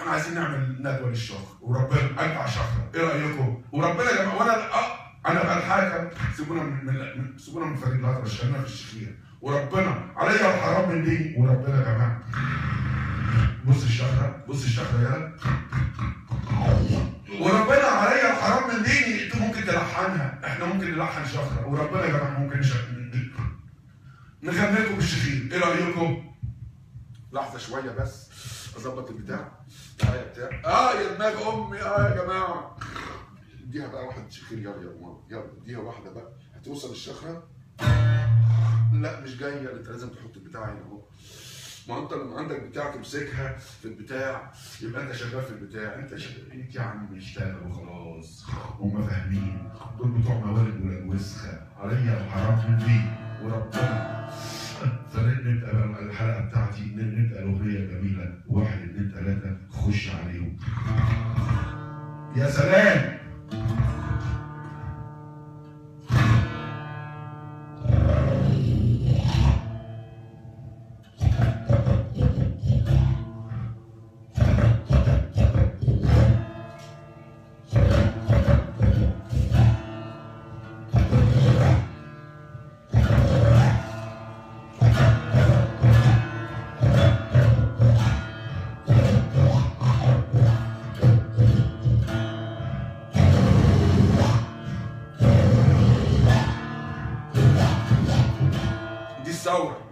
احنا عايزين نعمل ندوه للشهر وربنا ارجع شهر، ايه رايكم؟ وربنا يا جماعه وانا انا بقى الحاكم، سيبونا من فريق الاطرش، خلينا في الشخير، وربنا عليا الحرام من دي، وربنا يا جماعه بص الشهره، بص الشهره يلا، وربنا عليا الحرام من ديني. انتوا ممكن تلحنها، احنا ممكن نلحن شهره، وربنا يا جماعه ممكن نغني لكم بالشخير، ايه رايكم؟ لحظه شويه بس اظبط البتاع معايا بتاع يا دماغ امي يا جماعه. اديها بقى واحد شخير، يلا يا ماما يلا اديها واحده بقى، هتوصل الشخره. لا مش جايه، انت لازم تحط البتاع هنا اهو. ما انت لما عندك بتاع تمسكها في البتاع يبقى انت شغال في البتاع، انت شغال انت يا عم اشتغل وخلاص. هم فاهمين دول بتوع موارد وسخه، عليا الحرام من دي وربنا. فنبقى الحلقه بتاعتي نبقى اغنيه جميله، 1 2 3 خش عليهم. يا سلام. دي الثوره.